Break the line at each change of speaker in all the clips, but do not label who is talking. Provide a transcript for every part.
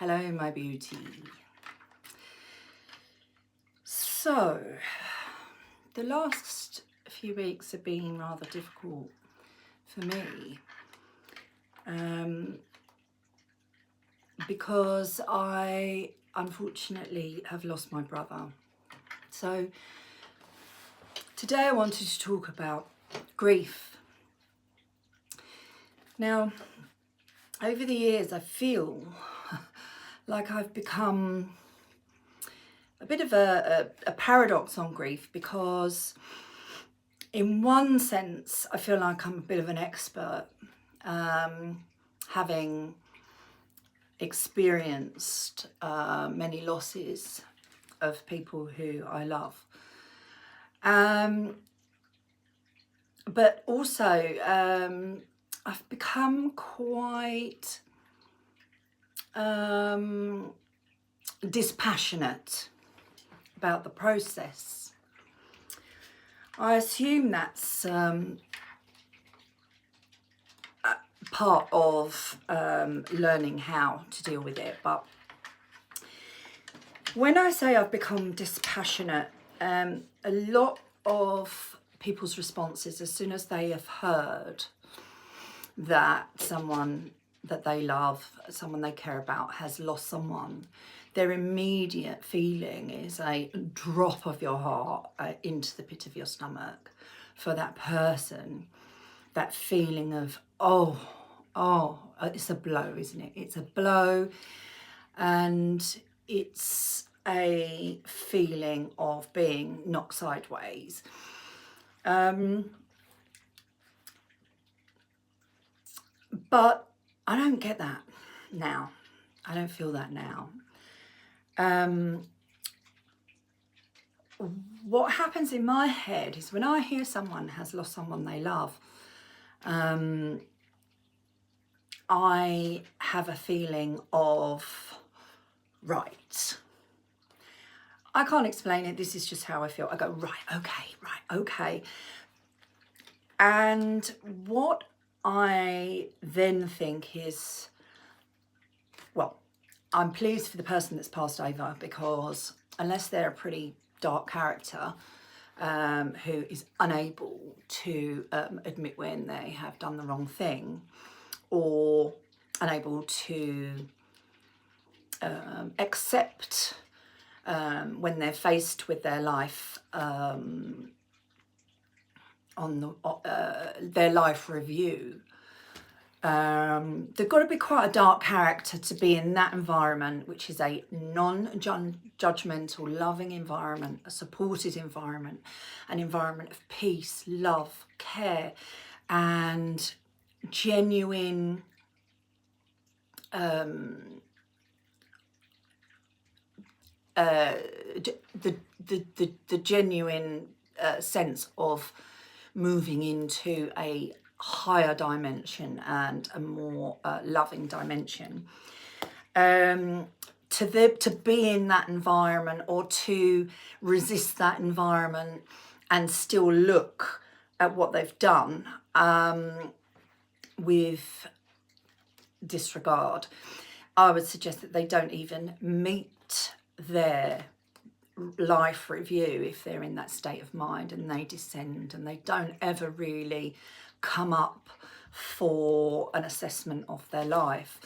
Hello, my beauty. So, the last few weeks have been rather difficult for me because I unfortunately have lost my brother. So, today I wanted to talk about grief. Now, over the years, I feel like I've become a bit of a paradox on grief, because in one sense I feel like I'm a bit of an expert, having experienced many losses of people who I love, but also I've become quite dispassionate about the process. I assume that's part of learning how to deal with it. But when I say I've become dispassionate, a lot of people's responses, as soon as they have heard that someone that they love, someone they care about, has lost someone, their immediate feeling is a drop of your heart into the pit of your stomach for that person. That feeling of, it's a blow, isn't it? It's a blow, and it's a feeling of being knocked sideways. But I don't get that now. I don't feel that now. What happens in my head is when I hear someone has lost someone they love, I have a feeling of, right, I can't explain it, this is just how I feel. I go, right, okay. And what I then think is, well, I'm pleased for the person that's passed over, because unless they're a pretty dark character who is unable to admit when they have done the wrong thing, or unable to accept when they're faced with their life on their life review, they've got to be quite a dark character to be in that environment, which is a non-judgmental, loving environment, a supported environment, an environment of peace, love, care, and genuine the genuine sense of moving into a higher dimension and a more loving dimension. To be in that environment, or to resist that environment and still look at what they've done with disregard, I would suggest that they don't even meet their life review if they're in that state of mind, and they descend and they don't ever really come up for an assessment of their life.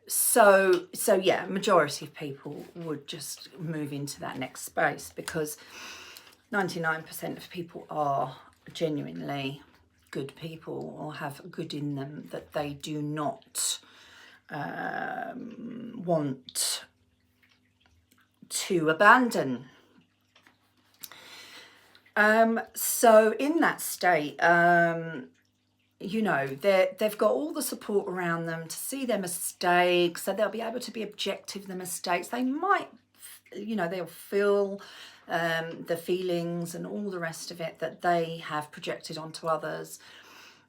So yeah, majority of people would just move into that next space, because 99% of people are genuinely good people, or have good in them that they do not want to abandon. So in that state, you know, they've got all the support around them to see their mistakes, so they'll be able to be objective in the mistakes. They might, you know, they'll feel the feelings and all the rest of it that they have projected onto others,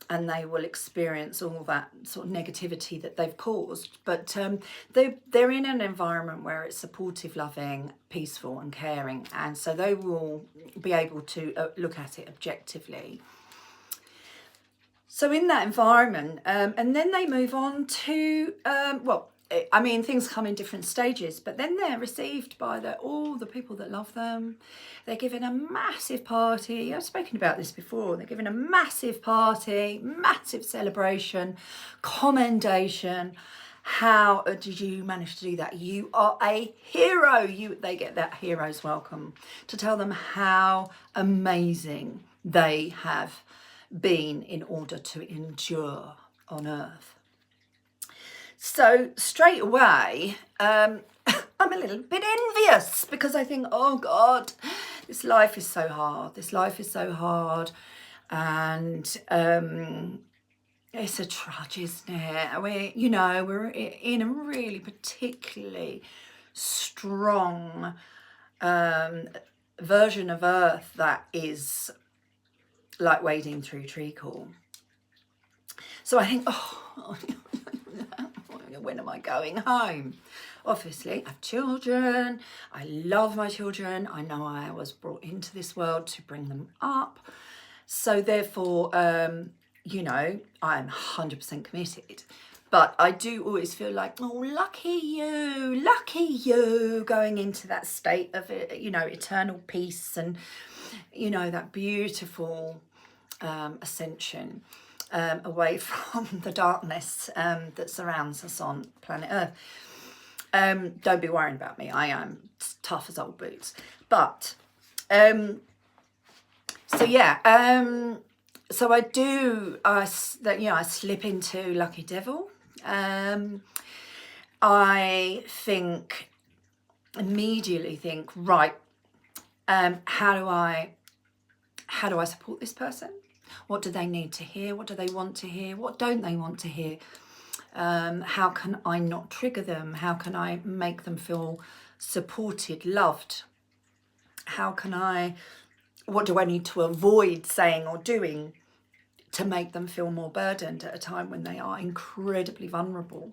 and they will experience all that sort of negativity that they've caused. But they're in an environment where it's supportive, loving, peaceful and caring, and so they will be able to look at it objectively. So in that environment, and then they move on to, I mean, things come in different stages, but then they're received by all the people that love them. They're given a massive party. I've spoken about this before. They're given a massive party, massive celebration, commendation. How did you manage to do that? You are a hero. They get that hero's welcome to tell them how amazing they have been in order to endure on earth. So straight away, I'm a little bit envious because I think, oh God, this life is so hard. This life is so hard. And it's a trudge, isn't it? We're in a really particularly strong version of earth that is like wading through treacle. So I think, oh, when am I going home? Obviously, I have children. I love my children. I know I was brought into this world to bring them up. So therefore, I'm 100% committed. But I do always feel like, oh, lucky you, going into that state of, eternal peace and, that beautiful ascension away from the darkness that surrounds us on planet Earth. Don't be worrying about me. I am tough as old boots. But, so I slip into Lucky Devil. I immediately think, right, how do I support this person? What do they need to hear? What do they want to hear? What don't they want to hear? How can I not trigger them? How can I make them feel supported, loved? What do I need to avoid saying or doing to make them feel more burdened at a time when they are incredibly vulnerable?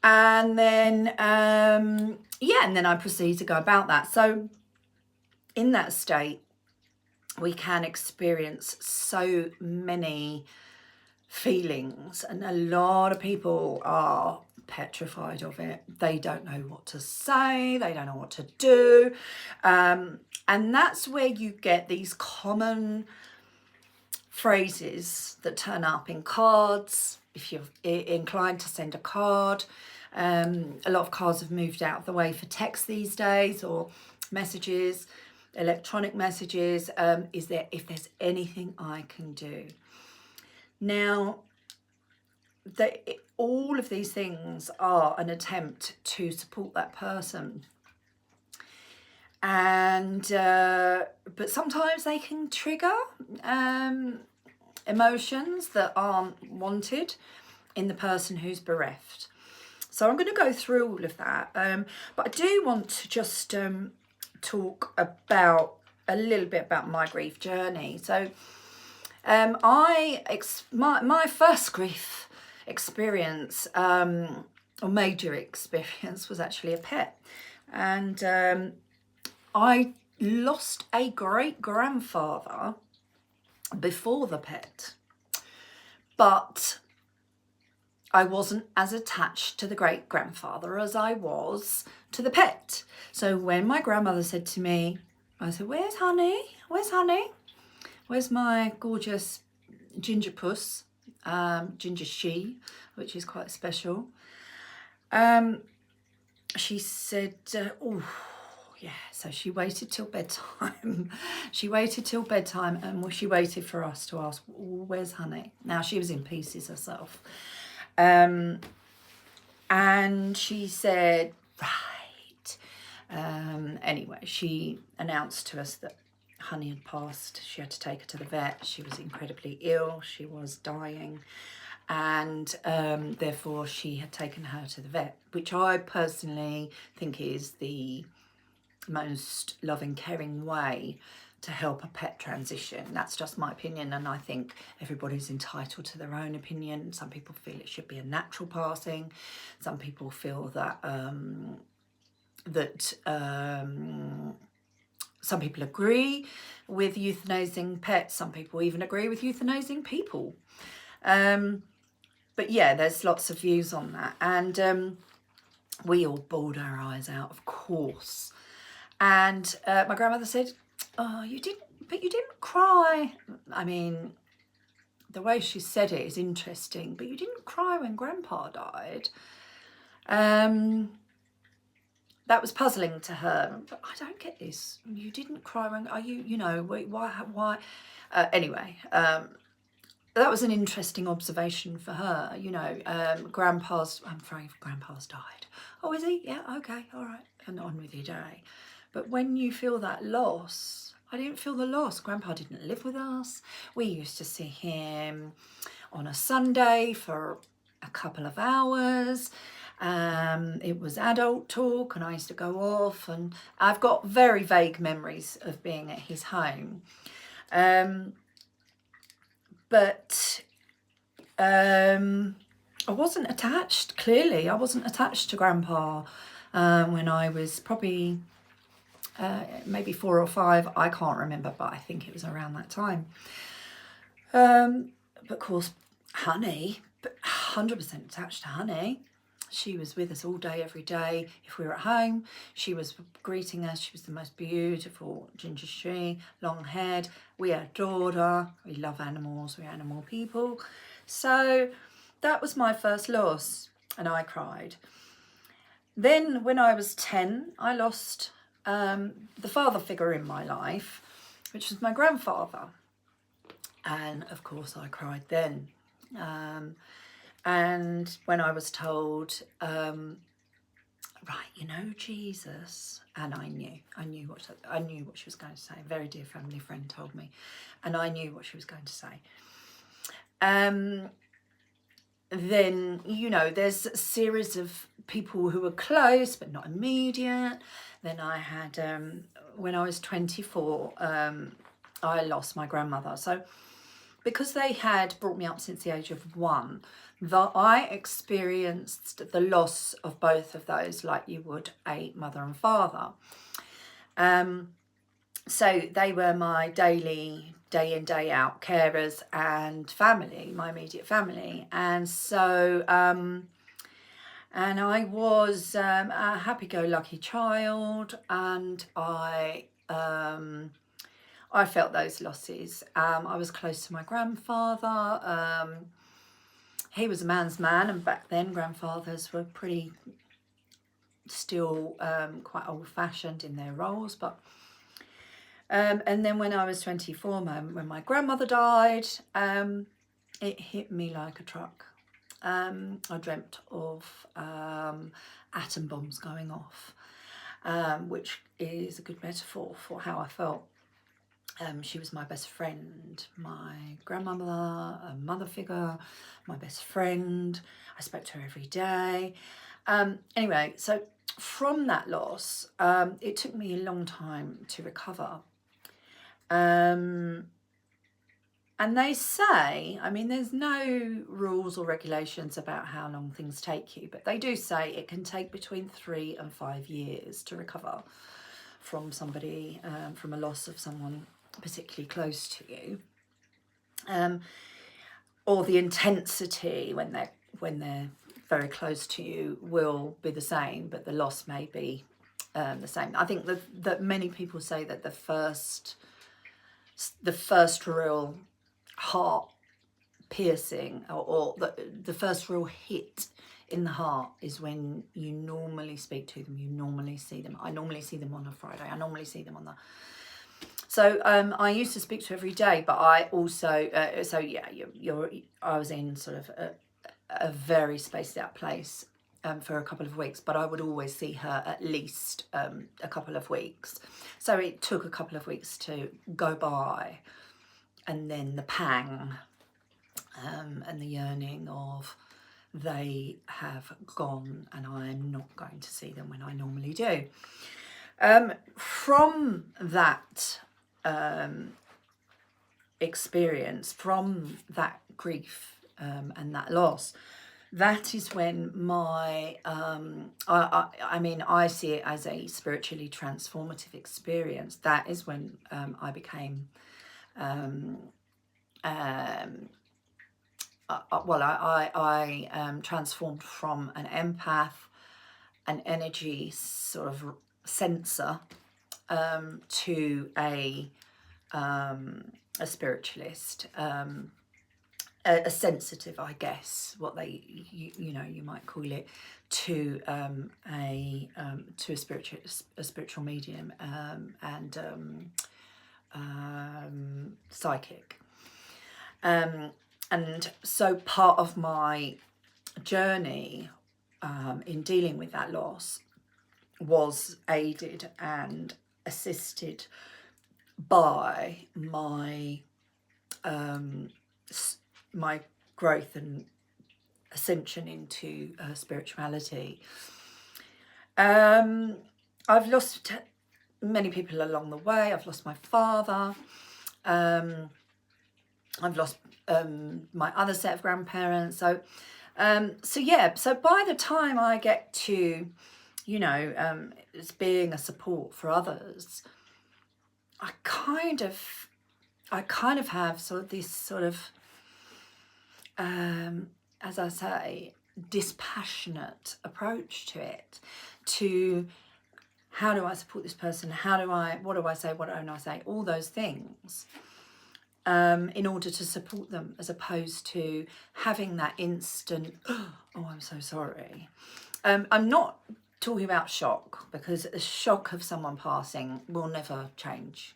And then, and then I proceed to go about that. So in that state, we can experience so many feelings, and a lot of people are petrified of it. They don't know what to say, they don't know what to do, and that's where you get these common phrases that turn up in cards. If you're inclined to send a card, a lot of cards have moved out of the way for text these days, or messages, electronic messages. If there's anything I can do. Now, all of these things are an attempt to support that person. And but sometimes they can trigger emotions that aren't wanted in the person who's bereft. So I'm going to go through all of that, but I do want to just talk about a little bit about my grief journey. So my first grief experience, or major experience, was actually a pet. And I lost a great-grandfather before the pet, but I wasn't as attached to the great-grandfather as I was to the pet. So when my grandmother said to me, I said, "Where's Honey? Where's Honey? Where's my gorgeous ginger puss, ginger she, which is quite special?" She said, "Oh, yeah." So she waited till bedtime. She waited till bedtime, and she waited for us to ask, "Where's Honey?" Now, she was in pieces herself. And she said, "Right." Anyway, she announced to us that Honey had passed. She had to take her to the vet. She was incredibly ill. She was dying. And therefore she had taken her to the vet, which I personally think is the most loving, caring way to help a pet transition. That's just my opinion, and I think everybody's entitled to their own opinion. Some people feel it should be a natural passing. Some people some people agree with euthanizing pets. Some people even agree with euthanizing people. But yeah, there's lots of views on that. And we all bawled our eyes out, of course. And my grandmother said, "Oh, you didn't cry." I mean, the way she said it is interesting, but you didn't cry when Grandpa died. That was puzzling to her. But I don't get this. You didn't cry when, are you, why? Anyway, that was an interesting observation for her. Grandpa's, I'm afraid Grandpa's died. Oh, is he? Yeah, okay, all right. And on with your day. But when you feel that loss, I didn't feel the loss. Grandpa didn't live with us. We used to see him on a Sunday for a couple of hours. It was adult talk, and I used to go off, and I've got very vague memories of being at his home. But I wasn't attached, clearly. I wasn't attached to Grandpa when I was probably maybe 4 or 5. I can't remember, but I think it was around that time. But of course, Honey, 100% attached to Honey. She was with us all day, every day. If we were at home, she was greeting us. She was the most beautiful ginger tree, long haired. We adored her. We love animals. We're animal people. So that was my first loss, and I cried. Then when I was 10, I lost the father figure in my life, which was my grandfather. And of course I cried then. And when I was told, right, Jesus, and I knew what she was going to say. A very dear family friend told me, and I knew what she was going to say. Then, there's a series of people who were close but not immediate. Then I had, when I was 24, I lost my grandmother. So because they had brought me up since the age of 1, I experienced the loss of both of those like you would a mother and father. So they were my daily, day in, day out carers and family, my immediate family. And so, and I was a happy-go-lucky child, and I felt those losses. I was close to my grandfather. He was a man's man, and back then grandfathers were pretty still quite old-fashioned in their roles. But and then when I was 24, when my grandmother died, it hit me like a truck. I dreamt of atom bombs going off, which is a good metaphor for how I felt. She was my best friend, my grandmother, a mother figure, my best friend. I spoke to her every day. Anyway, so from that loss, it took me a long time to recover. And they say, there's no rules or regulations about how long things take you, but they do say it can take between 3 and 5 years to recover from somebody, from a loss of someone particularly close to you, or the intensity when they're very close to you will be the same, but the loss may be the same. I think that many people say that the first real heart piercing or the first real hit in the heart is when you normally speak to them, you normally see them. I normally see them on a Friday. I normally see them on the... So I used to speak to her every day, but I also, I was in sort of a very spaced out place for a couple of weeks, but I would always see her at least a couple of weeks. So it took a couple of weeks to go by, and then the pang and the yearning of they have gone and I'm not going to see them when I normally do. From that experience, from that grief and that loss, that is when my, I mean, I see it as a spiritually transformative experience. That is when I became, well, I transformed from an empath, an energy sort of sensor, to a spiritualist, a sensitive, I guess, what they, you know, you might call it, to to a spiritual medium, and psychic. And so part of my journey in dealing with that loss was aided and assisted by my my growth and ascension into spirituality. I've lost many people along the way. I've lost my father. I've lost my other set of grandparents. So yeah. So by the time I get to, you know, as being a support for others, I kind of have sort of this sort of, as I say, dispassionate approach to it, to how do I support this person? What do I say? What don't I say? All those things, in order to support them, as opposed to having that instant, oh, I'm so sorry. I'm not talking about shock, because the shock of someone passing will never change.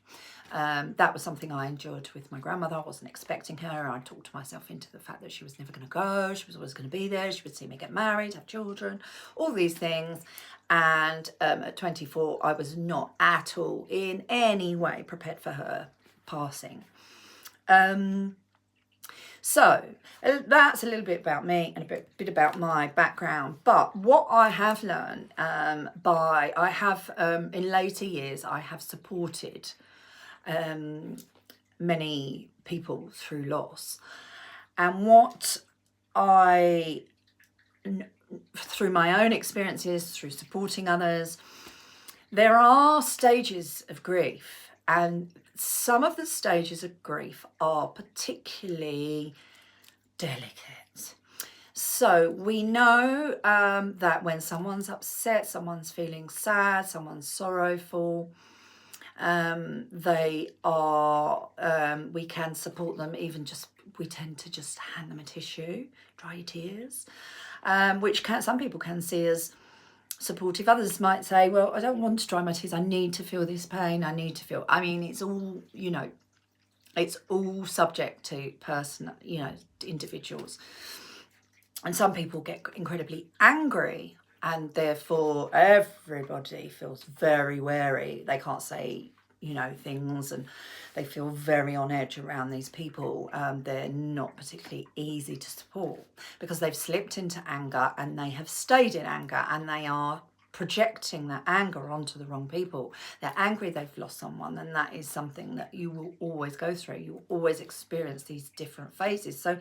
That was something I endured with my grandmother. I wasn't expecting her. I talked myself into the fact that she was never going to go. She was always going to be there. She would see me get married, have children, all these things. And at 24, I was not at all in any way prepared for her passing. So that's a little bit about me and a bit about my background. But what I have learned in later years, I have supported many people through loss. And what through my own experiences, through supporting others, there are stages of grief, and some of the stages of grief are particularly delicate. So we know that when someone's upset, someone's feeling sad, someone's sorrowful, they are, we can support them, we tend to just hand them a tissue, dry your tears, which some people can see as supportive. Others might say, well, I don't want to dry my tears, I need to feel this pain, I mean, it's all, you know, it's all subject to individuals. And some people get incredibly angry, and therefore everybody feels very wary. They can't say, you know, things, and they feel very on edge around these people. They're not particularly easy to support, because they've slipped into anger and they have stayed in anger, and they are projecting that anger onto the wrong people. They're angry they've lost someone, and that is something that you will always go through. You will always experience these different phases. So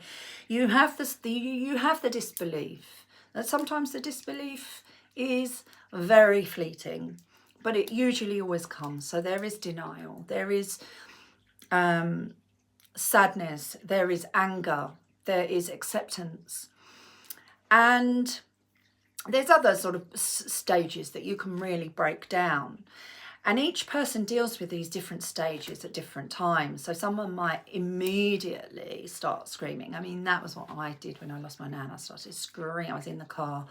you have the disbelief. And sometimes the disbelief is very fleeting, but it usually always comes. So there is denial, there is sadness, there is anger, there is acceptance, and there's other sort of stages that you can really break down. And each person deals with these different stages at different times. So someone might immediately start screaming. I mean, that was what I did when I lost my nan. I started screaming. I was in the car.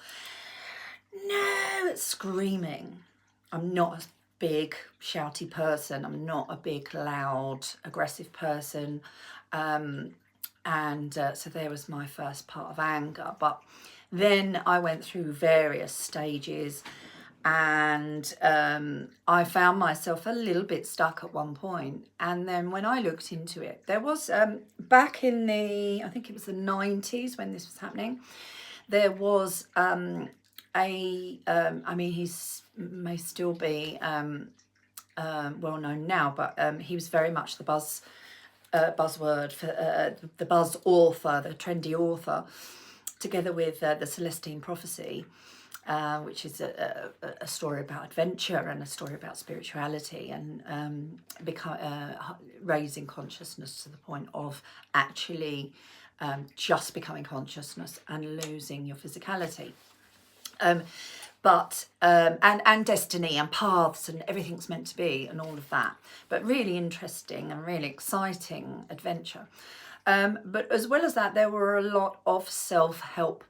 No, it's screaming. I'm not a big, shouty person. I'm not a big, loud, aggressive person. So there was my first part of anger. But then I went through various stages, and I found myself a little bit stuck at one point. And then when I looked into it, there was, back in I think it was the 90s when this was happening, there was I mean, he may still be well known now, but he was very much the buzzword for the buzz author, the trendy author. together with the Celestine Prophecy, which is a story about adventure and a story about spirituality and raising consciousness to the point of actually just becoming consciousness and losing your physicality. And destiny and paths and everything's meant to be and all of that. But really interesting and really exciting adventure. But as well as that, there were a lot of self-help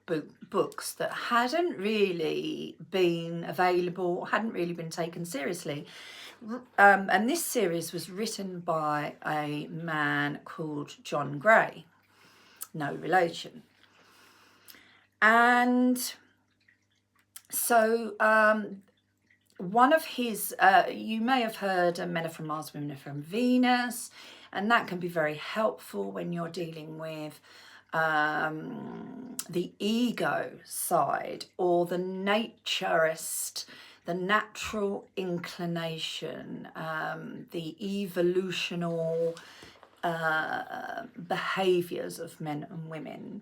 books that hadn't really been available, hadn't really been taken seriously. And this series was written by a man called John Gray, no relation. And so one of his, you may have heard Men Are From Mars, Women Are From Venus, and that can be very helpful when you're dealing with the ego side or the naturist, the natural inclination, the evolutional behaviours of men and women.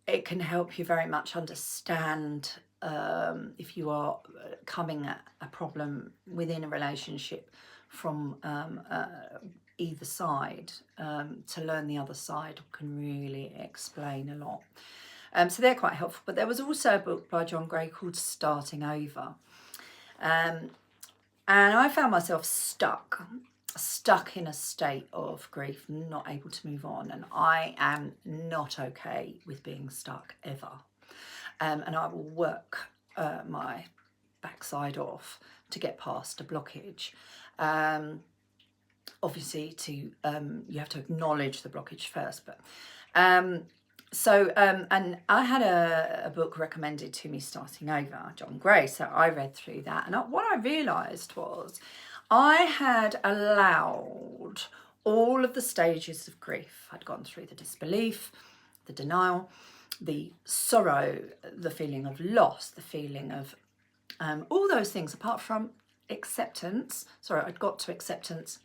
It can help you very much understand if you are coming at a problem within a relationship from either side. To learn the other side can really explain a lot. So they're quite helpful. But there was also a book by John Gray called Starting Over. And I found myself stuck in a state of grief, not able to move on. And I am not okay with being stuck ever. And I will work my backside off to get past a blockage. Obviously, you have to acknowledge the blockage first. But and I had a book recommended to me, Starting Over, John Gray. So I read through that, and what I realised was I had allowed all of the stages of grief. I'd gone through the disbelief, the denial, the sorrow, the feeling of loss, the feeling of all those things, apart from acceptance. Sorry, I'd got to acceptance.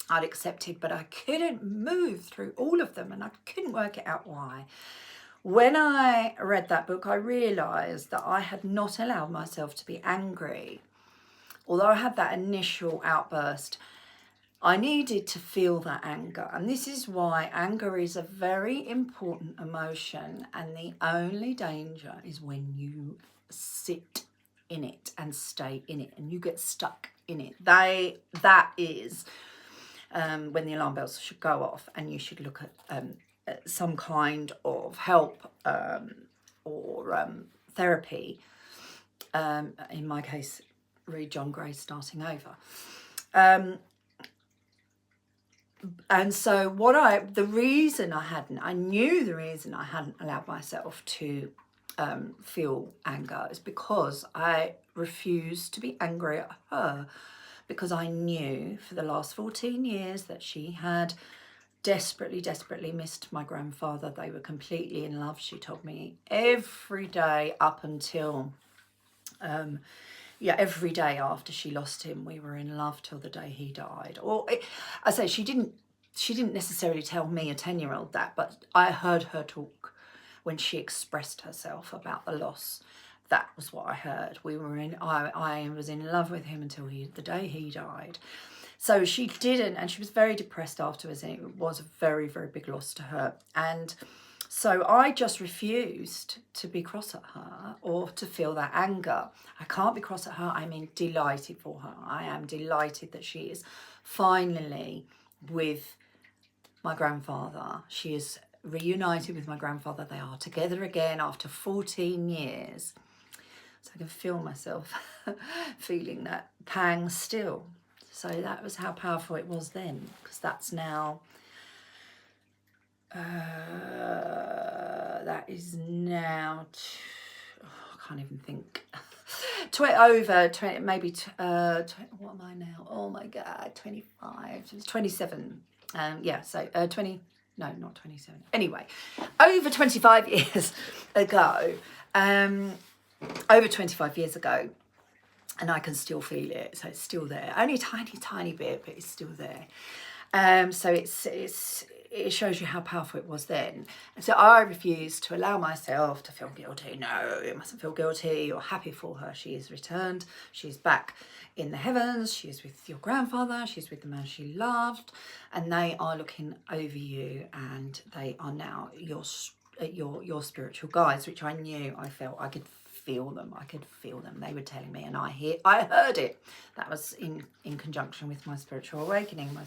I'd accepted, but I couldn't move through all of them, and I couldn't work it out why. When I read that book, I realised that I had not allowed myself to be angry. Although I had that initial outburst, I needed to feel that anger. And this is why anger is a very important emotion. And the only danger is when you sit in it and stay in it and you get stuck in it. That is when the alarm bells should go off and you should look at some kind of help or therapy. In my case, read John Gray's Starting Over. And so I knew the reason I hadn't allowed myself to feel anger is because I refused to be angry at her, because I knew for the last 14 years that she had desperately missed my grandfather. They were completely in love. She told me every day up until every day after she lost him, we were in love till the day he died. She didn't necessarily tell me, a 10-year-old, that, but I heard her talk when she expressed herself about the loss. That was what I heard. I was in love with him until the day he died. So she didn't, and she was very depressed afterwards, and it was a very, very big loss to her. And so I just refused to be cross at her or to feel that anger. I can't be cross at her. I'm delighted for her. I am delighted that she is finally with my grandfather. She is reunited with my grandfather. They are together again after 14 years. So I can feel myself feeling that pang still. So that was how powerful it was then, because that's now... that is now, I can't even think, over 20, maybe, what am I now? Oh my God, 25, 27. So 20, no, not 27. Anyway, over 25 years ago, and I can still feel it, so it's still there. Only a tiny bit, but it's still there. So it's it shows you how powerful it was then. And so I refused to allow myself to feel guilty. No, you mustn't feel guilty. You're happy for her. She is returned. She's back in the heavens. She's with your grandfather. She's with the man she loved. And they are looking over you, and they are now your spiritual guides, which I knew. I felt I could feel them. I could feel them. They were telling me, and I heard it. That was in conjunction with my spiritual awakening,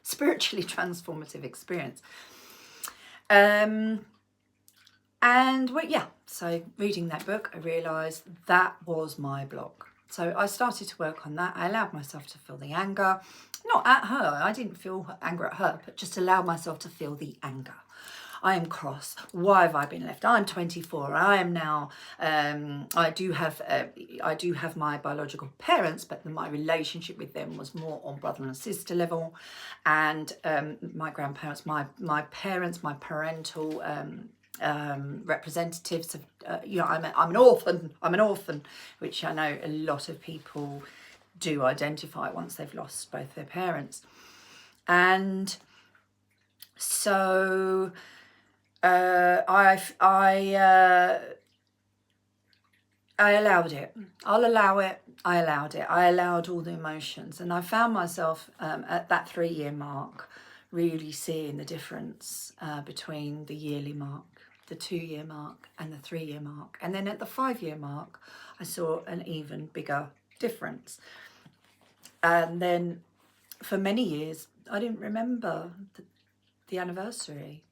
spiritually transformative experience. And well, yeah, so reading that book, I realised that was my block. So I started to work on that. I allowed myself to feel the anger, not at her. I didn't feel anger at her, but just allowed myself to feel the anger. I am cross. Why have I been left? I'm 24. I am now. I do have my biological parents, but my relationship with them was more on brother and sister level, and my grandparents, my parents, my parental representatives of, I'm an orphan, which I know a lot of people do identify once they've lost both their parents. And so I allowed it. I'll allow it. I allowed it. I allowed all the emotions, and I found myself at that 3-year mark really seeing the difference between the yearly mark, the 2-year mark, and the 3-year mark. And then at the 5-year mark, I saw an even bigger difference. And then for many years, I didn't remember the anniversary.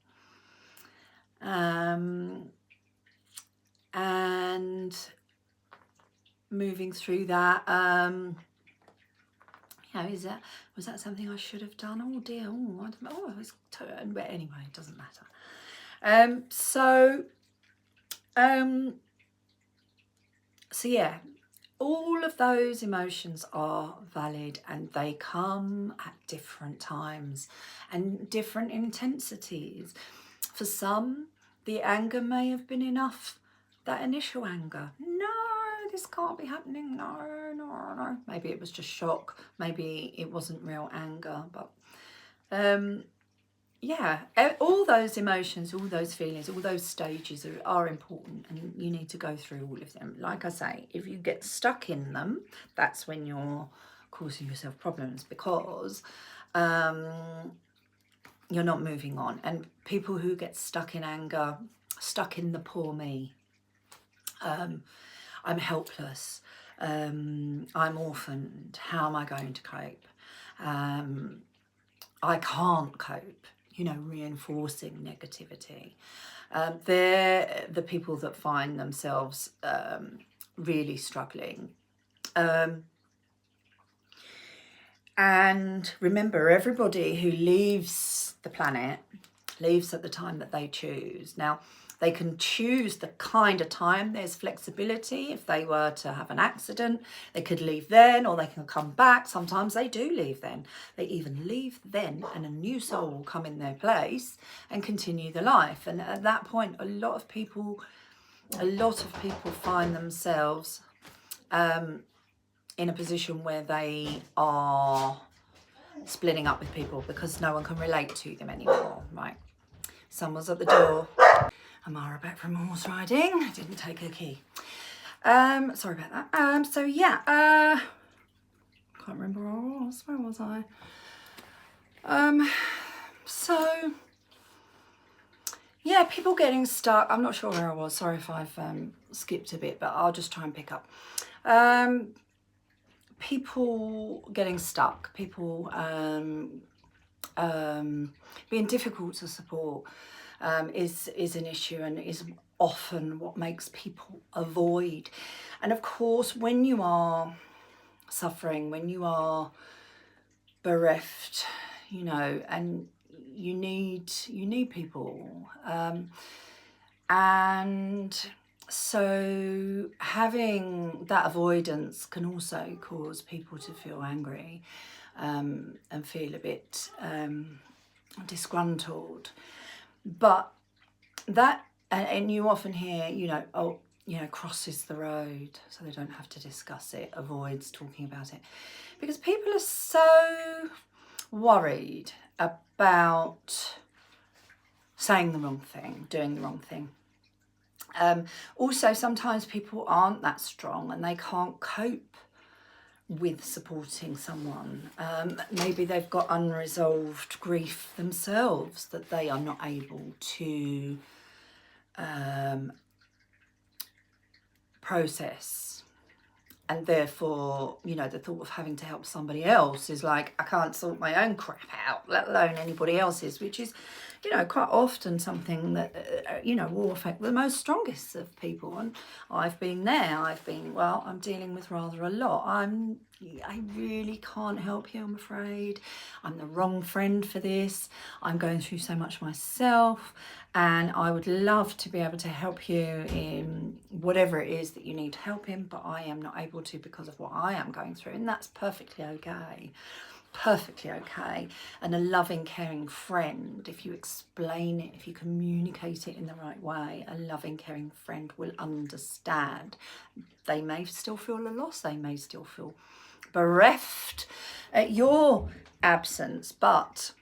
And moving through that, was that something I should have done? Oh dear, but anyway, it doesn't matter. So yeah, all of those emotions are valid, and they come at different times and different intensities. For some, the anger may have been enough, that initial anger. No, this can't be happening. No. Maybe it was just shock. Maybe it wasn't real anger. But yeah, all those emotions, all those feelings, all those stages are important, and you need to go through all of them. Like I say, if you get stuck in them, that's when you're causing yourself problems, because you're not moving on. And people who get stuck in anger, stuck in the poor me, I'm helpless, I'm orphaned, how am I going to cope, I can't cope, reinforcing negativity. They're the people that find themselves really struggling. And remember, everybody who leaves the planet leaves at the time that they choose. Now, they can choose the kind of time. There's flexibility. If they were to have an accident, they could leave then, or they can come back. Sometimes they do leave then. They even leave then, and a new soul will come in their place and continue the life. And at that point, a lot of people find themselves in a position where they are splitting up with people because no one can relate to them anymore, right? Someone's at the door. Amara back from horse riding. I didn't take her key. Sorry about that. So yeah, can't remember where I was. Where was I? So yeah, people getting stuck. I'm not sure where I was. Sorry if I've skipped a bit, but I'll just try and pick up. People getting stuck. People being difficult to support is an issue, and is often what makes people avoid. And of course, when you are suffering, when you are bereft, and you need people, and so having that avoidance can also cause people to feel angry and feel a bit disgruntled. But that, and you often hear, you know, crosses the road so they don't have to discuss it, avoids talking about it. Because people are so worried about saying the wrong thing, doing the wrong thing. Also, sometimes people aren't that strong and they can't cope with supporting someone. Maybe they've got unresolved grief themselves that they are not able to process. And therefore, you know, the thought of having to help somebody else is like, I can't sort my own crap out, let alone anybody else's, which is, you know, quite often something that, you know, will affect the most strongest of people. And I've been there. Well, I'm dealing with rather a lot. I really can't help you, I'm afraid. I'm the wrong friend for this. I'm going through so much myself, and I would love to be able to help you in whatever it is that you need help in, but I am not able to because of what I am going through, and that's perfectly okay. Perfectly okay. And a loving, caring friend, if you explain it, if you communicate it in the right way, a loving, caring friend will understand. They may still feel a loss, they may still feel bereft at your absence, but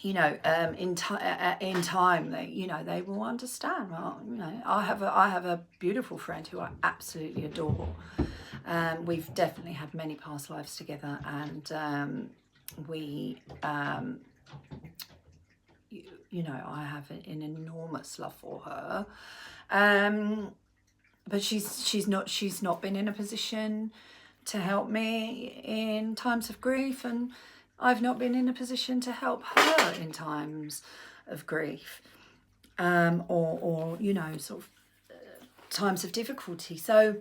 you know, in time, they, you know, they will understand. Well, you know, I have a beautiful friend who I absolutely adore. We've definitely had many past lives together, and we, you know, I have an enormous love for her. But she's not been in a position to help me in times of grief, and I've not been in a position to help her in times of grief, or you know, sort of times of difficulty. So,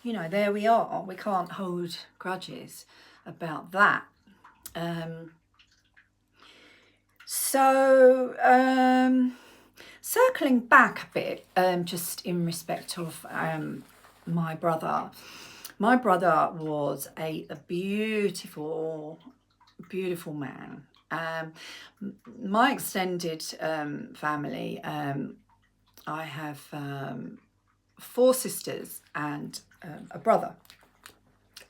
you know, there we are. We can't hold grudges about that. Circling back a bit, just in respect of my brother. My brother was a beautiful, beautiful man. My extended family, I have 4 sisters and a brother.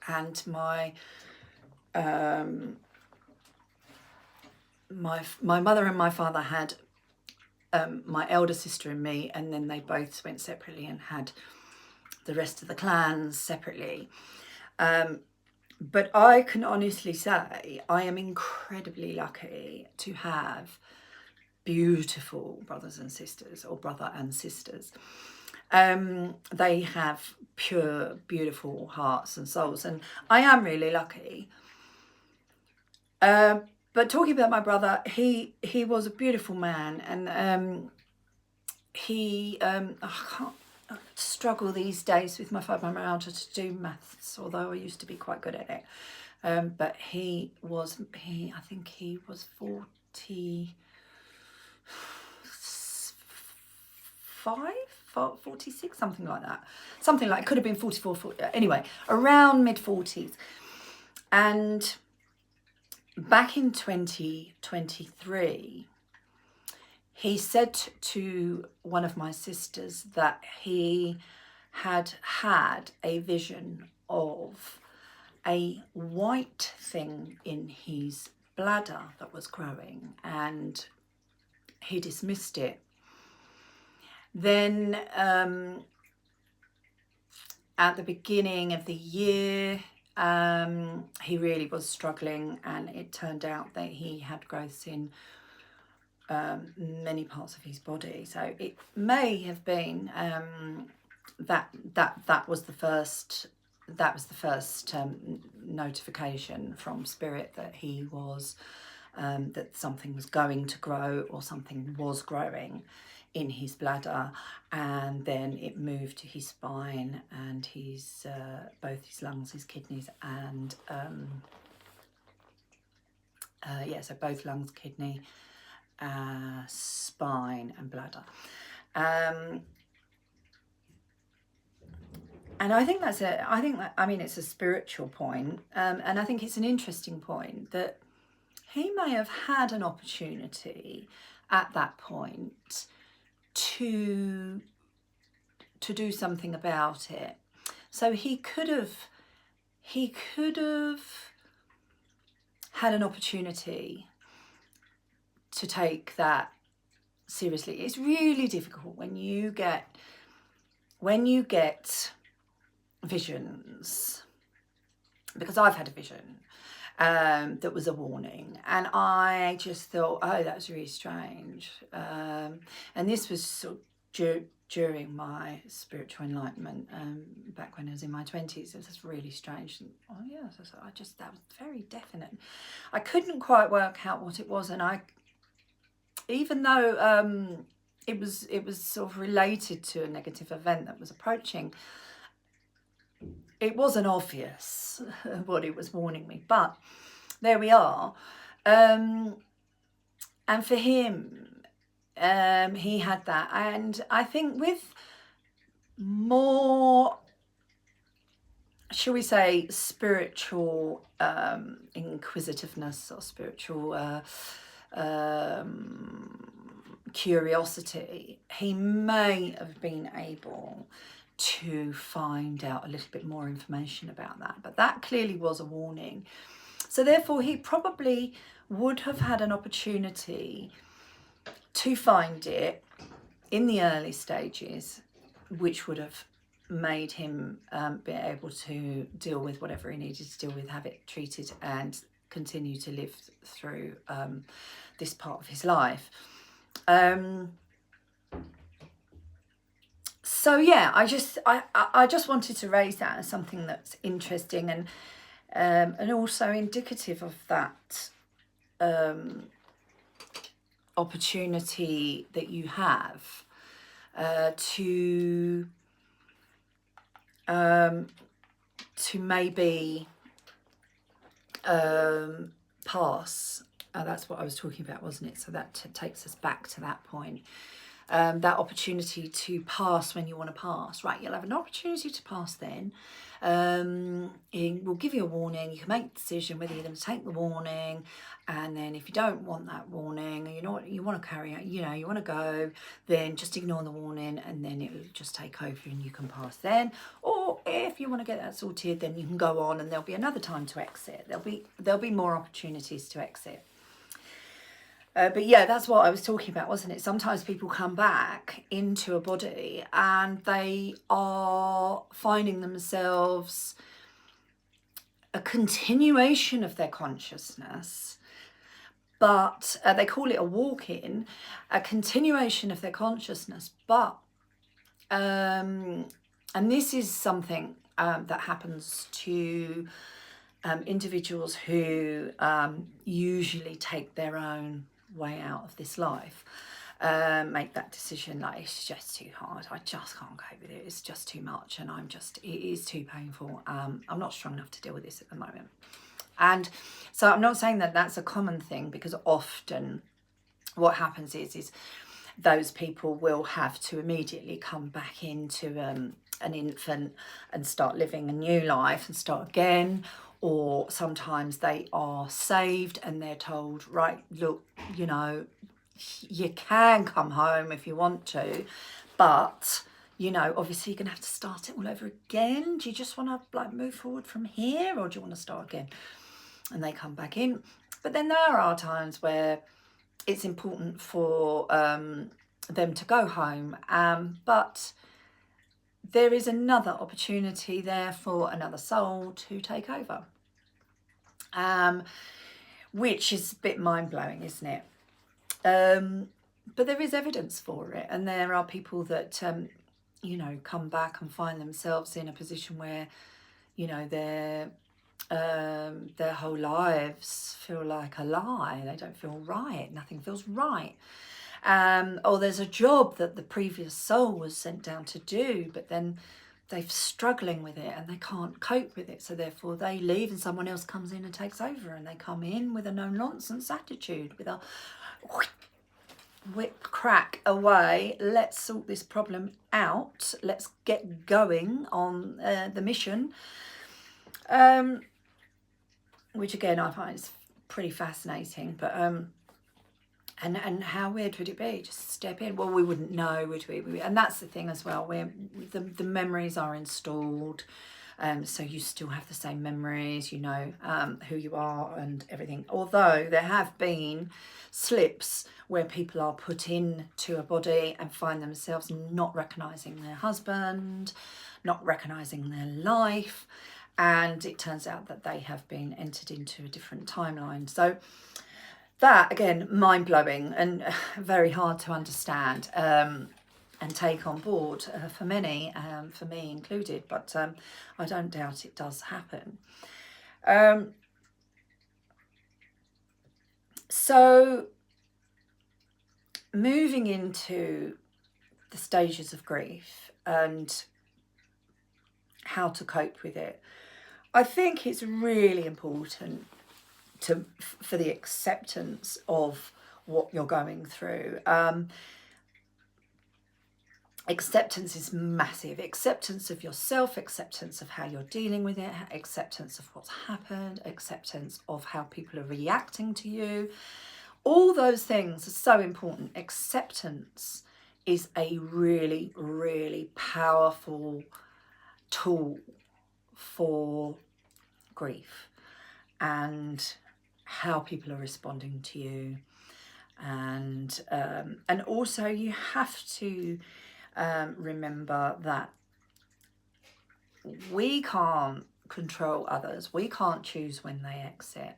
And my mother and my father had my elder sister and me, and then they both went separately and had the rest of the clans separately. But I can honestly say I am incredibly lucky to have beautiful brothers and sisters, or brother and sisters. They have pure, beautiful hearts and souls, and I am really lucky. But talking about my brother, he was a beautiful man, and I can't struggle these days with my fibromyalgia to do maths, although I used to be quite good at it. But I think he was 46, something like that. Something like, could have been 44, 40, anyway, around mid-40s. And back in 2023, he said to one of my sisters that he had a vision of a white thing in his bladder that was growing, and he dismissed it. Then at the beginning of the year, he really was struggling, and it turned out that he had growths in many parts of his body. So it may have been that was the first notification from spirit that he was that something was going to grow, or something was growing in his bladder. And then it moved to his spine and his both his lungs, his kidneys, and so both lungs, kidney, spine and bladder. And I think it's a spiritual point, and I think it's an interesting point that he may have had an opportunity at that point to to do something about it. So he could have had an opportunity to take that seriously. It's really difficult when you get visions, because I've had a vision that was a warning, and I just thought, oh, that's really strange. And this was sort of during my spiritual enlightenment, back when I was in my 20s. It was just really strange. And, oh yeah, so that was very definite. I couldn't quite work out what it was, and even though it was sort of related to a negative event that was approaching, it wasn't obvious what it was warning me, but there we are. And for him, he had that. And I think with more, shall we say, spiritual inquisitiveness or spiritual curiosity, he may have been able to find out a little bit more information about that. But that clearly was a warning. So therefore, he probably would have had an opportunity to find it in the early stages, which would have made him be able to deal with whatever he needed to deal with, have it treated, and continue to live through this part of his life. So yeah, I just wanted to raise that as something that's interesting and also indicative of that opportunity that you have to maybe pass. That's what I was talking about, wasn't it? So that takes us back to that point. That opportunity to pass when you want to pass. Right, you'll have an opportunity to pass then. It will give you a warning. You can make a decision whether you're going to take the warning, and then if you don't want that warning, you know what, you want to carry out, you want to go, then just ignore the warning, and then it will just take over and you can pass then. Or if you want to get that sorted, then you can go on, and there'll be another time to exit. There'll be more opportunities to exit. But yeah, that's what I was talking about, wasn't it? Sometimes people come back into a body and they are finding themselves a continuation of their consciousness, but they call it a walk-in, a continuation of their consciousness. But, and this is something that happens to individuals who usually take their own way out of this life, make that decision, like, it's just too hard, I just can't cope with it, it's just too much, and it is too painful, I'm not strong enough to deal with this at the moment. And so I'm not saying that that's a common thing, because often what happens is those people will have to immediately come back into an infant and start living a new life and start again. Or sometimes they are saved and they're told, right, look, you can come home if you want to, but, obviously you're going to have to start it all over again. Do you just want to move forward from here, or do you want to start again? And they come back in. But then there are times where it's important for them to go home, but there is another opportunity there for another soul to take over, which is a bit mind-blowing, isn't it? But there is evidence for it, and there are people that come back and find themselves in a position where their whole lives feel like a lie. They don't feel right, nothing feels right. Or there's a job that the previous soul was sent down to do, but then they're struggling with it and they can't cope with it, so therefore they leave and someone else comes in and takes over, and they come in with a no-nonsense attitude, with a whip crack away, let's sort this problem out, let's get going on the mission, which again I find is pretty fascinating. But And how weird would it be? Just step in. Well, we wouldn't know, would we? And that's the thing as well, where the memories are installed. So you still have the same memories, you know, who you are and everything. Although there have been slips where people are put into a body and find themselves not recognising their husband, not recognising their life, and it turns out that they have been entered into a different timeline. So that, again, mind-blowing and very hard to understand and take on board for many, for me included, but I don't doubt it does happen. So moving into the stages of grief and how to cope with it, I think it's really important for the acceptance of what you're going through. Acceptance is massive. Acceptance of yourself, acceptance of how you're dealing with it, acceptance of what's happened, acceptance of how people are reacting to you. All those things are so important. Acceptance is a really, really powerful tool for grief and how people are responding to you. And also you have to remember that we can't control others. We can't choose when they exit.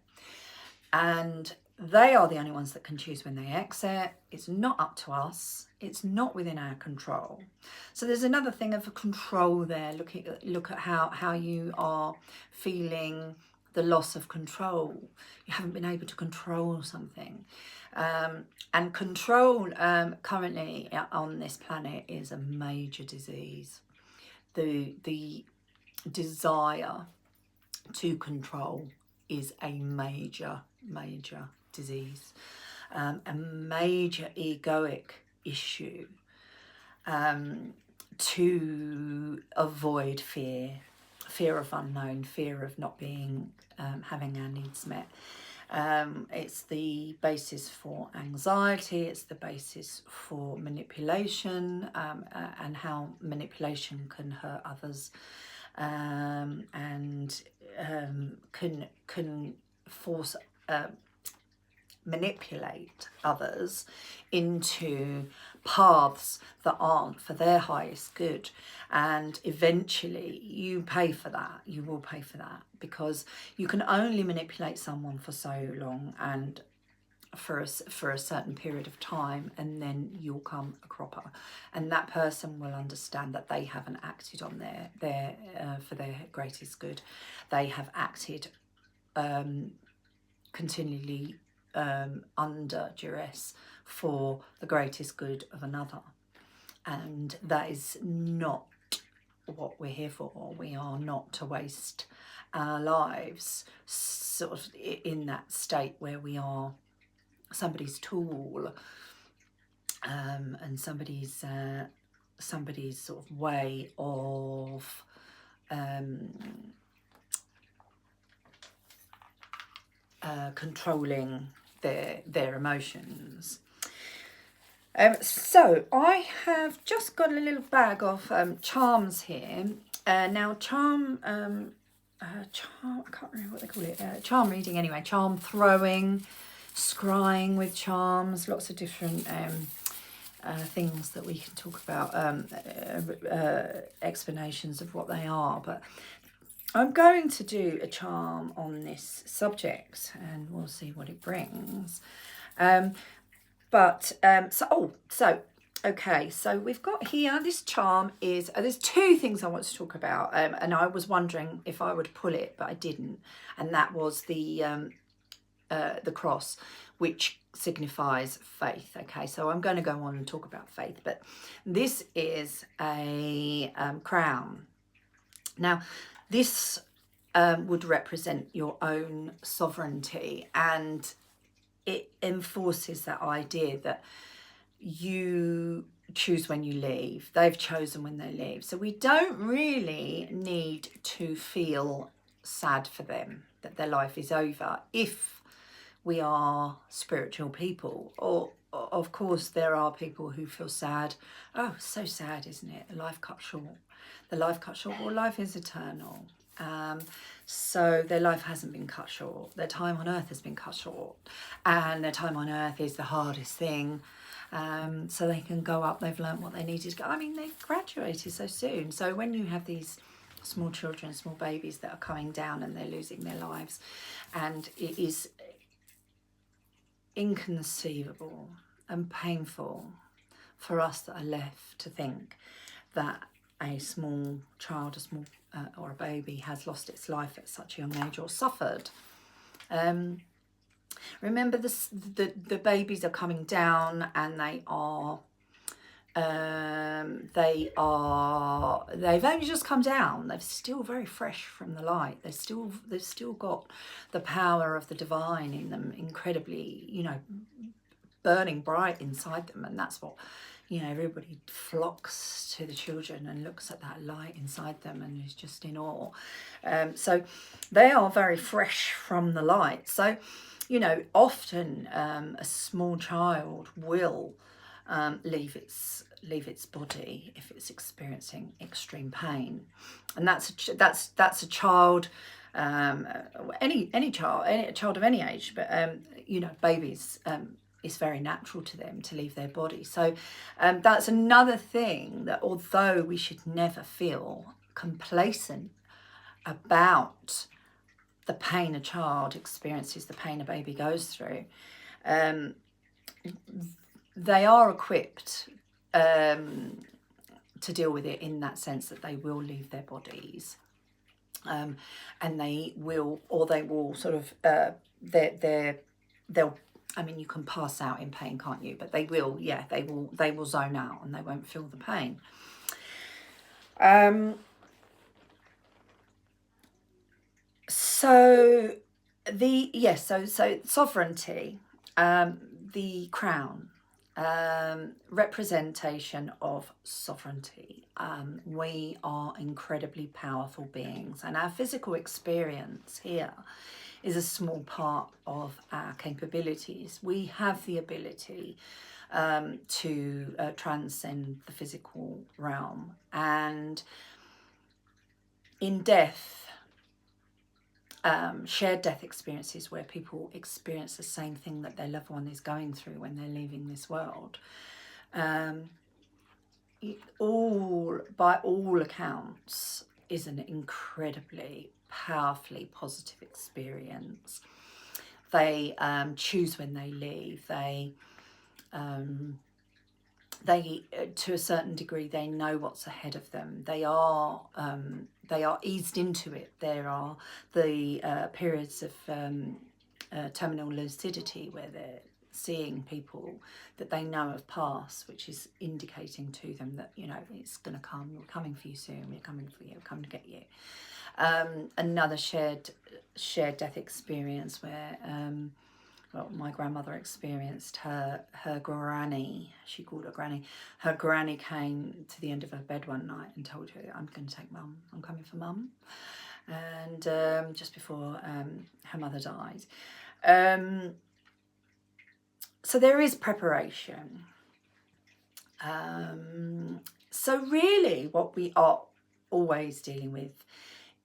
And they are the only ones that can choose when they exit. It's not up to us. It's not within our control. So there's another thing of control there. Look at how you are feeling the loss of control. You haven't been able to control something. And control currently on this planet is a major disease. The desire to control is a major disease, a major egoic issue, to avoid fear of unknown, fear of not being, having our needs met. It's the basis for anxiety, it's the basis for manipulation, and how manipulation can hurt others, and can force manipulate others into paths that aren't for their highest good, and eventually you pay for that. You will pay for that, because you can only manipulate someone for so long and for a certain period of time, and then you'll come a cropper, and that person will understand that they haven't acted on their for their greatest good. They have acted continually under duress for the greatest good of another, and that is not what we're here for. We are not to waste our lives sort of in that state where we are somebody's tool, and somebody's sort of way of controlling their emotions. So I have just got a little bag of charms here. Now charm, I can't remember what they call it. Charm reading anyway. Charm throwing, scrying with charms. Lots of different things that we can talk about. Explanations of what they are, but I'm going to do a charm on this subject, and we'll see what it brings. Okay, so we've got here, this charm is, there's two things I want to talk about, and I was wondering if I would pull it, but I didn't, and that was the cross, which signifies faith. Okay, so I'm going to go on and talk about faith, but this is a crown. Now, this would represent your own sovereignty, and it enforces that idea that you choose when you leave. They've chosen when they leave. So we don't really need to feel sad for them that their life is over if we are spiritual people. Or of course there are people who feel sad. Oh, so sad, isn't it? Life cut short. The life cut short. Well, life is eternal. So their life hasn't been cut short. Their time on earth has been cut short, and their time on earth is the hardest thing. So they can go up. They've learnt what they needed to go. I mean, they've graduated so soon. So when you have these small children, small babies that are coming down and they're losing their lives, and it is inconceivable and painful for us that are left to think that a small child, or a baby has lost its life at such a young age or suffered. Remember, the babies are coming down, and they've only just come down. They're still very fresh from the light. They've still got the power of the divine in them, incredibly, burning bright inside them. And that's what, everybody flocks to the children and looks at that light inside them and is just in awe. So they are very fresh from the light. So, often a small child will leave its body if it's experiencing extreme pain, and that's a child, any child of any age, but babies, it's very natural to them to leave their body. So that's another thing, that although we should never feel complacent about the pain a child experiences, the pain a baby goes through, they are equipped to deal with it, in that sense that they will leave their bodies, and they will sort of they'll. I mean, you can pass out in pain, can't you? But they will zone out, and they won't feel the pain. So sovereignty, the crown, representation of sovereignty. We are incredibly powerful beings, and our physical experience here is a small part of our capabilities. We have the ability to transcend the physical realm, and in death, shared death experiences where people experience the same thing that their loved one is going through when they're leaving this world. By all accounts, is an incredibly powerfully positive experience. They choose when they leave. They to a certain degree, they know what's ahead of them. They are eased into it. There are the periods of terminal lucidity where they're seeing people that they know have passed, which is indicating to them that it's going to come. We're coming for you soon. We're coming for you. We're coming to get you. Another shared death experience where my grandmother experienced her granny. She called her granny. Her granny came to the end of her bed one night and told her, "I'm going to take mum. I'm coming for mum." And just before her mother died. So there is preparation. So really, what we are always dealing with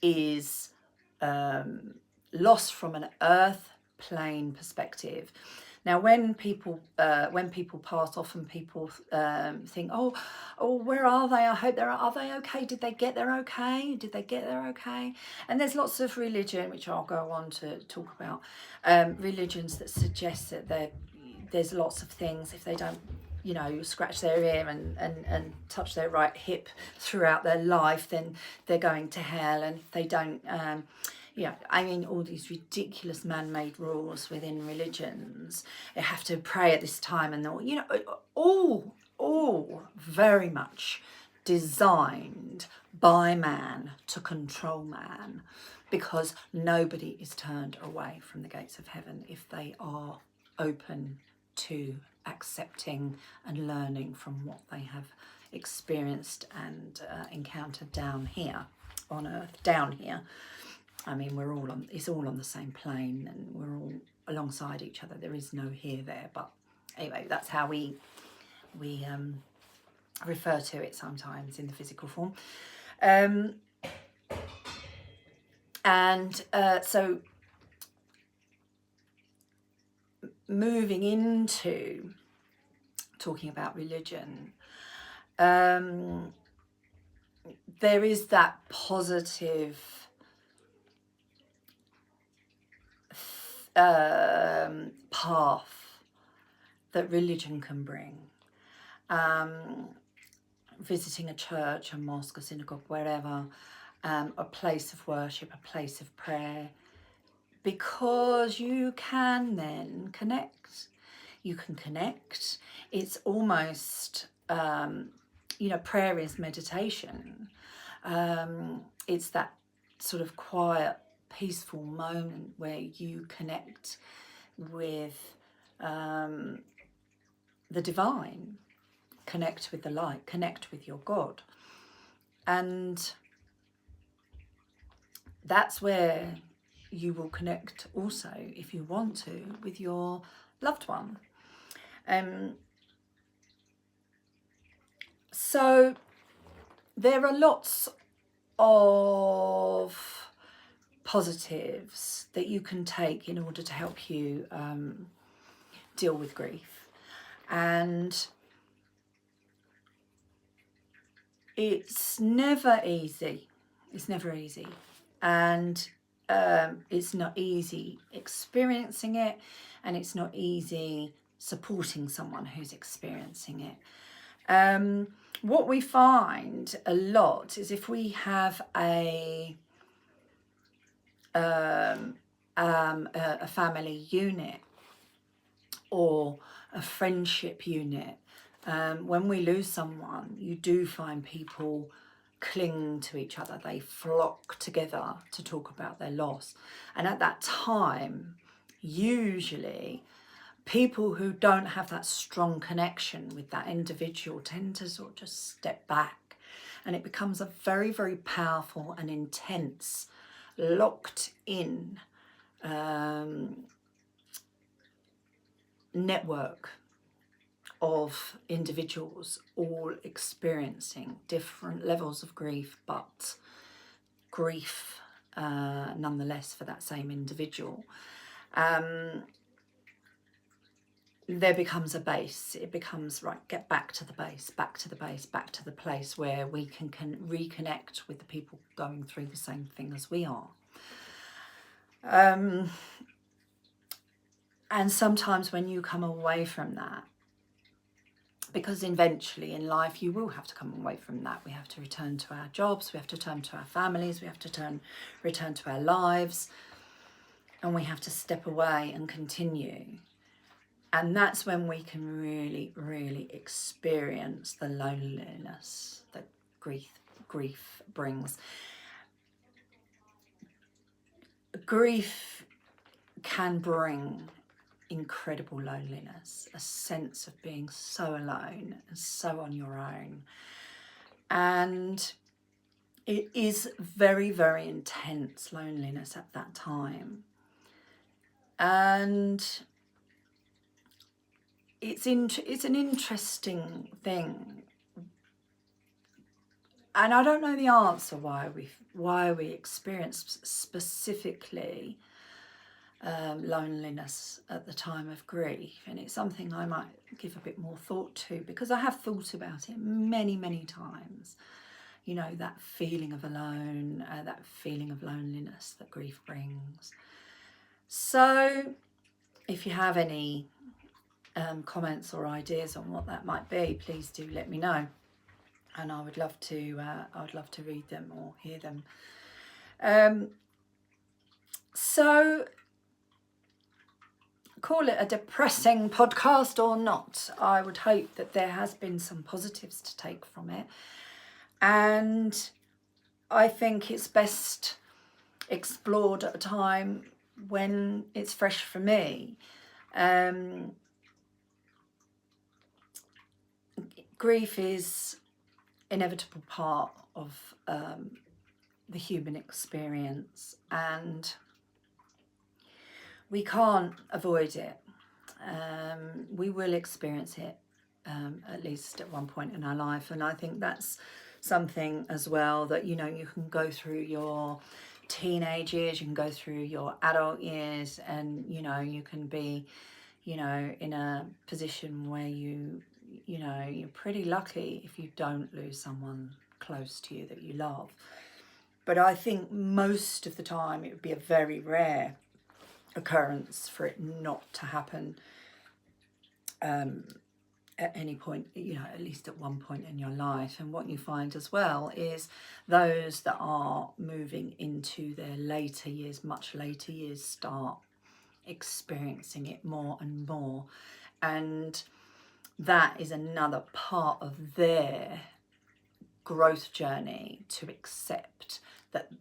is loss from an earth plane perspective. Now, when people pass, often people think, oh, where are they? I hope are they okay? Did they get there okay? And there's lots of religion, which I'll go on to talk about, religions that suggest that there's lots of things. If they don't scratch their ear and touch their right hip throughout their life, then they're going to hell. And if they don't all these ridiculous man-made rules within religions. They have to pray at this time, and all very much designed by man to control man, because nobody is turned away from the gates of heaven if they are open to accepting and learning from what they have experienced and encountered down here on earth. Down here, I mean, it's all on the same plane, and we're all alongside each other. There is no here there, but anyway, that's how we refer to it sometimes in the physical form. So moving into talking about religion, there is that positive path that religion can bring. Visiting a church, a mosque, a synagogue, wherever, a place of worship, a place of prayer, because you can then connect. You can connect. It's almost, prayer is meditation. It's that sort of quiet, peaceful moment where you connect with the divine, connect with the light, connect with your God. And that's where you will connect also, if you want to, with your loved one. So there are lots of positives that you can take in order to help you deal with grief. And it's never easy. It's never easy. And it's not easy experiencing it, and it's not easy supporting someone who's experiencing it. What we find a lot is if we have a family unit or a friendship unit, when we lose someone, you do find people cling to each other. They flock together to talk about their loss. And at that time, usually people who don't have that strong connection with that individual tend to sort of just step back, and it becomes a very, very powerful and intense, locked in network of individuals all experiencing different levels of grief, but grief nonetheless for that same individual. There becomes a base. It becomes, right, get back to the base, back to the base, back to the place where we can reconnect with the people going through the same thing as we are. And sometimes when you come away from that, because eventually in life you will have to come away from that. We have to return to our jobs, we have to return to our families, we have to return to our lives, and we have to step away and continue. And that's when we can really, really experience the loneliness that grief brings. Grief can bring incredible loneliness, a sense of being so alone and so on your own. And it is very, very intense loneliness at that time. And it's an interesting thing. And I don't know the answer why we experience specifically loneliness at the time of grief, and it's something I might give a bit more thought to, because I have thought about it many, many times. You know, that feeling of alone, that feeling of loneliness that grief brings. So if you have any comments or ideas on what that might be, please do let me know, and I would love to read them or hear them. So call it a depressing podcast or not, I would hope that there has been some positives to take from it, and I think it's best explored at a time when it's fresh for me. Grief is an inevitable part of the human experience, and we can't avoid it. We will experience it at least at one point in our life, and I think that's something as well that, you know, you can go through your teenage years, you can go through your adult years, and, you know, you can be, you know, in a position where you know, you're pretty lucky if you don't lose someone close to you that you love. But I think most of the time it would be a very rare occurrence for it not to happen at any point, you know, at least at one point in your life. And what you find as well is those that are moving into their later years, much later years, start experiencing it more and more. And that is another part of their growth journey, to accept that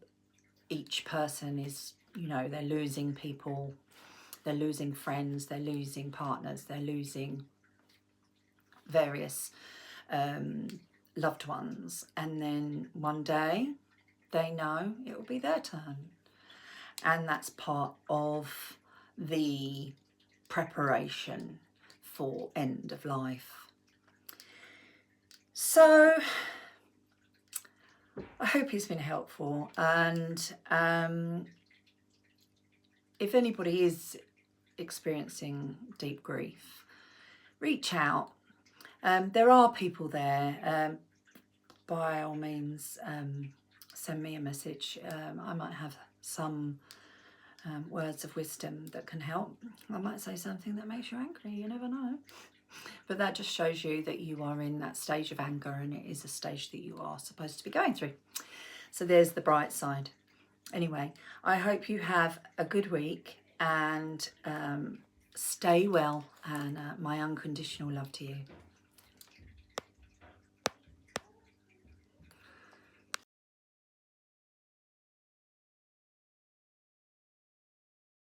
each person is, you know, they're losing people, they're losing friends, they're losing partners, they're losing various loved ones, and then one day they know it will be their turn, and that's part of the preparation for end of life. So I hope it's been helpful, and if anybody is experiencing deep grief, reach out. There are people there. By all means, send me a message. I might have some words of wisdom that can help. I might say something that makes you angry, you never know. But that just shows you that you are in that stage of anger, and it is a stage that you are supposed to be going through. So there's the bright side. Anyway, I hope you have a good week, and stay well, and my unconditional love to you.